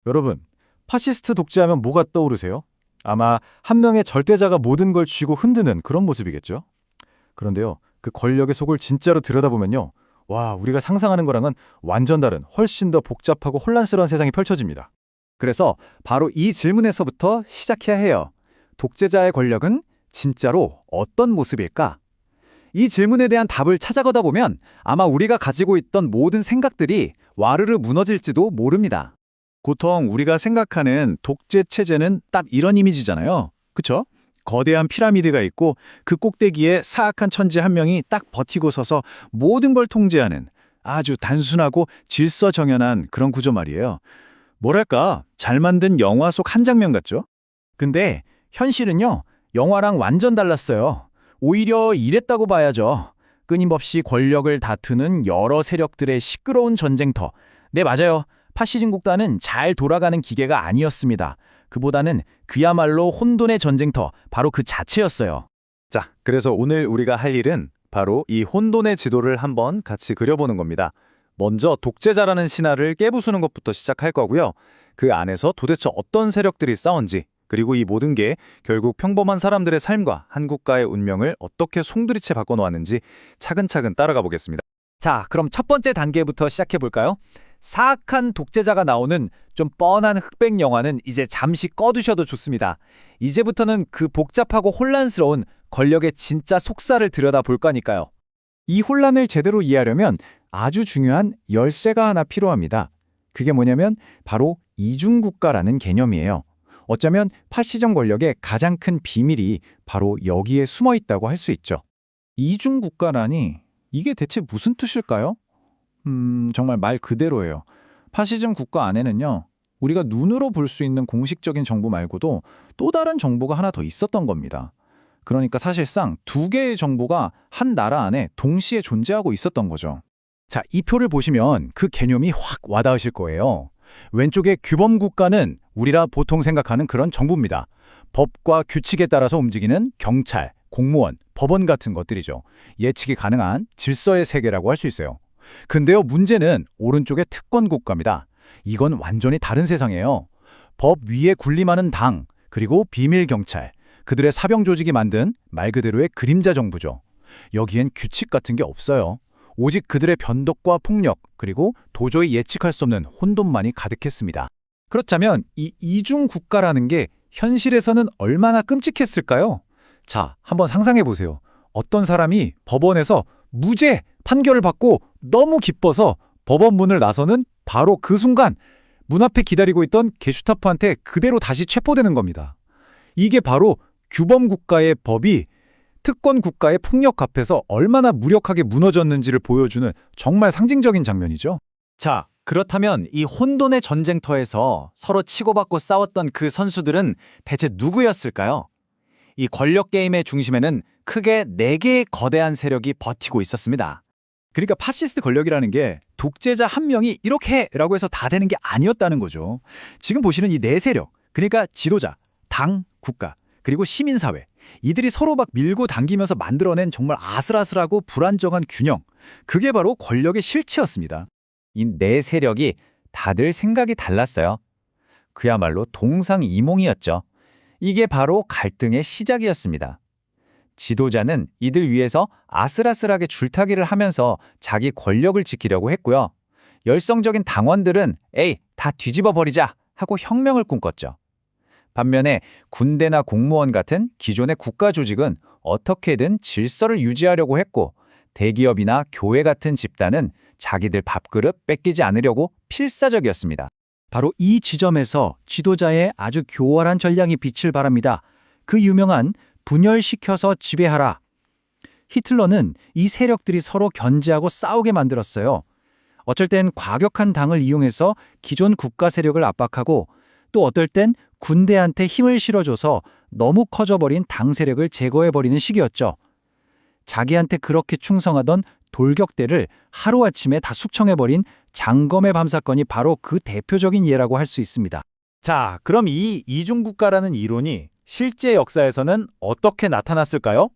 여러분, 파시스트 독재하면 뭐가 떠오르세요? 아마 한 명의 절대자가 모든 걸 쥐고 흔드는 그런 모습이겠죠? 그런데요, 그 권력의 속을 진짜로 들여다보면요. 와, 우리가 상상하는 거랑은 완전 다른 훨씬 더 복잡하고 혼란스러운 세상이 펼쳐집니다. 그래서 바로 이 질문에서부터 시작해야 해요. 독재자의 권력은 진짜로 어떤 모습일까? 이 질문에 대한 답을 찾아가다 보면 아마 우리가 가지고 있던 모든 생각들이 와르르 무너질지도 모릅니다. 보통 우리가 생각하는 독재 체제는 딱 이런 이미지잖아요. 그쵸? 거대한 피라미드가 있고 그 꼭대기에 사악한 천재 한 명이 딱 버티고 서서 모든 걸 통제하는 아주 단순하고 질서정연한 그런 구조 말이에요. 뭐랄까, 잘 만든 영화 속 한 장면 같죠? 근데 현실은요, 영화랑 완전 달랐어요. 오히려 이랬다고 봐야죠. 끊임없이 권력을 다투는 여러 세력들의 시끄러운 전쟁터. 네, 맞아요. 파시즘 국가는 잘 돌아가는 기계가 아니었습니다. 그보다는 그야말로 혼돈의 전쟁터, 바로 그 자체였어요. 자, 그래서 오늘 우리가 할 일은 바로 이 혼돈의 지도를 한번 같이 그려보는 겁니다. 먼저 독재자라는 신화를 깨부수는 것부터 시작할 거고요. 그 안에서 도대체 어떤 세력들이 싸운지, 그리고 이 모든 게 결국 평범한 사람들의 삶과 한 국가의 운명을 어떻게 송두리째 바꿔놓았는지 차근차근 따라가 보겠습니다. 자, 그럼 첫 번째 단계부터 시작해 볼까요? 사악한 독재자가 나오는 좀 뻔한 흑백 영화는 이제 잠시 꺼두셔도 좋습니다. 이제부터는 그 복잡하고 혼란스러운 권력의 진짜 속살을 들여다볼 거니까요. 이 혼란을 제대로 이해하려면 아주 중요한 열쇠가 하나 필요합니다. 그게 뭐냐면 바로 이중국가라는 개념이에요. 어쩌면 파시즘 권력의 가장 큰 비밀이 바로 여기에 숨어 있다고 할 수 있죠. 이중국가라니 이게 대체 무슨 뜻일까요? 정말 말 그대로예요. 파시즘 국가 안에는요, 우리가 눈으로 볼 수 있는 공식적인 정부 말고도 또 다른 정부가 하나 더 있었던 겁니다. 그러니까 사실상 두 개의 정부가 한 나라 안에 동시에 존재하고 있었던 거죠. 자, 이 표를 보시면 그 개념이 확 와닿으실 거예요. 왼쪽의 규범 국가는 우리가 보통 생각하는 그런 정부입니다. 법과 규칙에 따라서 움직이는 경찰, 공무원, 법원 같은 것들이죠. 예측이 가능한 질서의 세계라고 할 수 있어요. 근데요, 문제는 오른쪽의 특권 국가입니다. 이건 완전히 다른 세상이에요. 법 위에 군림하는 당, 그리고 비밀 경찰, 그들의 사병 조직이 만든 말 그대로의 그림자 정부죠. 여기엔 규칙 같은 게 없어요. 오직 그들의 변덕과 폭력, 그리고 도저히 예측할 수 없는 혼돈만이 가득했습니다. 그렇다면 이 이중 국가라는 게 현실에서는 얼마나 끔찍했을까요? 자, 한번 상상해 보세요. 어떤 사람이 법원에서 무죄 판결을 받고 너무 기뻐서 법원 문을 나서는 바로 그 순간 문 앞에 기다리고 있던 게슈타포한테 그대로 다시 체포되는 겁니다. 이게 바로 규범 국가의 법이 특권 국가의 폭력 앞에서 얼마나 무력하게 무너졌는지를 보여주는 정말 상징적인 장면이죠. 자, 그렇다면 이 혼돈의 전쟁터에서 서로 치고받고 싸웠던 그 선수들은 대체 누구였을까요? 이 권력 게임의 중심에는 크게 4개의 거대한 세력이 버티고 있었습니다. 그러니까 파시스트 권력이라는 게 독재자 한 명이 이렇게 라고 해서 다 되는 게 아니었다는 거죠. 지금 보시는 이 4세력, 그러니까 지도자, 당, 국가, 그리고 시민사회, 이들이 서로 막 밀고 당기면서 만들어낸 정말 아슬아슬하고 불안정한 균형, 그게 바로 권력의 실체였습니다. 이 4세력이 다들 생각이 달랐어요. 그야말로 동상이몽이었죠. 이게 바로 갈등의 시작이었습니다. 지도자는 이들 위해서 아슬아슬하게 줄타기를 하면서 자기 권력을 지키려고 했고요. 열성적인 당원들은 에이, 다 뒤집어 버리자 하고 혁명을 꿈꿨죠. 반면에 군대나 공무원 같은 기존의 국가 조직은 어떻게든 질서를 유지하려고 했고, 대기업이나 교회 같은 집단은 자기들 밥그릇 뺏기지 않으려고 필사적이었습니다. 바로 이 지점에서 지도자의 아주 교활한 전략이 빛을 발합니다. 그 유명한 분열시켜서 지배하라. 히틀러는 이 세력들이 서로 견제하고 싸우게 만들었어요. 어쩔 땐 과격한 당을 이용해서 기존 국가 세력을 압박하고, 또 어떨 땐 군대한테 힘을 실어줘서 너무 커져버린 당 세력을 제거해버리는 시기였죠. 자기한테 그렇게 충성하던 돌격대를 하루아침에 다 숙청해버린 장검의 밤 사건이 바로 그 대표적인 예라고 할 수 있습니다. 자, 그럼 이 이중국가라는 이론이 실제 역사에서는 어떻게 나타났을까요?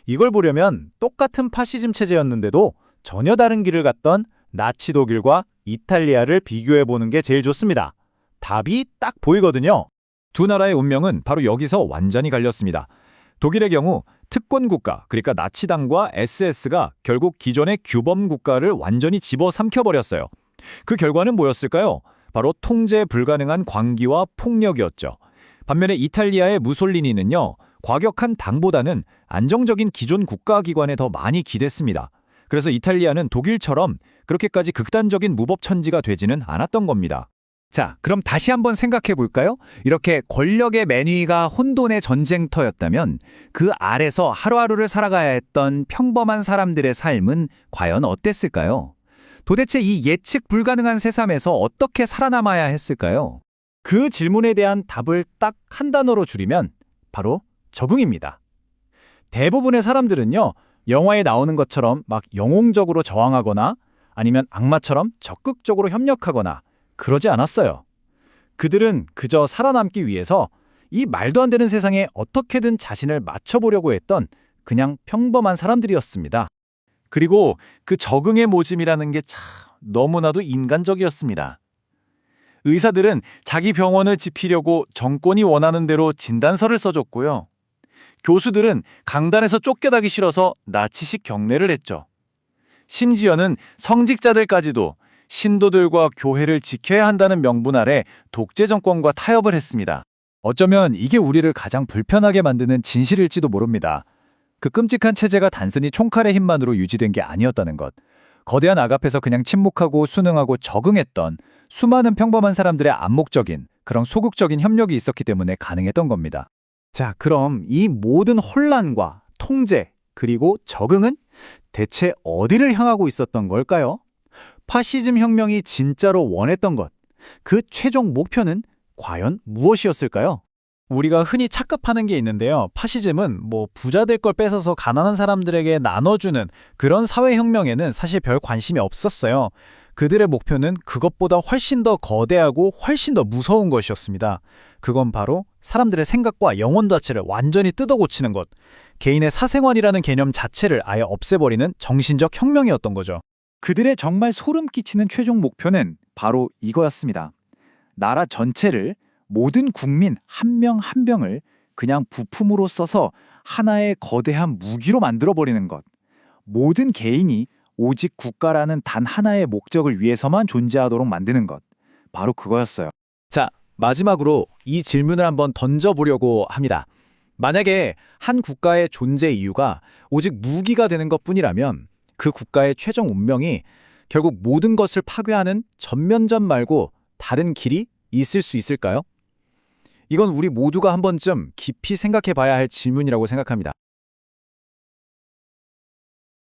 이걸 보려면 똑같은 파시즘 체제였는데도 전혀 다른 길을 갔던 나치 독일과 이탈리아를 비교해보는 게 제일 좋습니다. 답이 딱 보이거든요. 두 나라의 운명은 바로 여기서 완전히 갈렸습니다. 독일의 경우 특권 국가, 그러니까 나치당과 SS가 결국 기존의 규범 국가를 완전히 집어삼켜버렸어요. 그 결과는 뭐였을까요? 바로 통제 불가능한 광기와 폭력이었죠. 반면에 이탈리아의 무솔리니는요, 과격한 당보다는 안정적인 기존 국가기관에 더 많이 기댔습니다. 그래서 이탈리아는 독일처럼 그렇게까지 극단적인 무법천지가 되지는 않았던 겁니다. 자, 그럼 다시 한번 생각해 볼까요? 이렇게 권력의 맨위가 혼돈의 전쟁터였다면 그 아래서 하루하루를 살아가야 했던 평범한 사람들의 삶은 과연 어땠을까요? 도대체 이 예측 불가능한 세상에서 어떻게 살아남아야 했을까요? 그 질문에 대한 답을 딱 한 단어로 줄이면 바로 적응입니다. 대부분의 사람들은요, 영화에 나오는 것처럼 막 영웅적으로 저항하거나 아니면 악마처럼 적극적으로 협력하거나 그러지 않았어요. 그들은 그저 살아남기 위해서 이 말도 안 되는 세상에 어떻게든 자신을 맞춰보려고 했던 그냥 평범한 사람들이었습니다. 그리고 그 적응의 모짐이라는 게 참 너무나도 인간적이었습니다. 의사들은 자기 병원을 지피려고 정권이 원하는 대로 진단서를 써줬고요. 교수들은 강단에서 쫓겨나기 싫어서 나치식 경례를 했죠. 심지어는 성직자들까지도 신도들과 교회를 지켜야 한다는 명분 아래 독재 정권과 타협을 했습니다. 어쩌면 이게 우리를 가장 불편하게 만드는 진실일지도 모릅니다. 그 끔찍한 체제가 단순히 총칼의 힘만으로 유지된 게 아니었다는 것. 거대한 악 앞에서 그냥 침묵하고 순응하고 적응했던 수많은 평범한 사람들의 암묵적인 그런 소극적인 협력이 있었기 때문에 가능했던 겁니다. 자, 그럼 이 모든 혼란과 통제 그리고 적응은 대체 어디를 향하고 있었던 걸까요? 파시즘 혁명이 진짜로 원했던 것, 그 최종 목표는 과연 무엇이었을까요? 우리가 흔히 착각하는 게 있는데요. 파시즘은 부자들 걸 뺏어서 가난한 사람들에게 나눠주는 그런 사회혁명에는 사실 별 관심이 없었어요. 그들의 목표는 그것보다 훨씬 더 거대하고 훨씬 더 무서운 것이었습니다. 그건 바로 사람들의 생각과 영혼 자체를 완전히 뜯어고치는 것, 개인의 사생활이라는 개념 자체를 아예 없애버리는 정신적 혁명이었던 거죠. 그들의 정말 소름 끼치는 최종 목표는 바로 이거였습니다. 나라 전체를, 모든 국민 한 명 한 명을 그냥 부품으로 써서 하나의 거대한 무기로 만들어버리는 것. 모든 개인이 오직 국가라는 단 하나의 목적을 위해서만 존재하도록 만드는 것. 바로 그거였어요. 자, 마지막으로 이 질문을 한번 던져보려고 합니다. 만약에 한 국가의 존재 이유가 오직 무기가 되는 것뿐이라면 그 국가의 최종 운명이 결국 모든 것을 파괴하는 전면전 말고 다른 길이 있을 수 있을까요? 이건 우리 모두가 한 번쯤 깊이 생각해 봐야 할 질문이라고 생각합니다.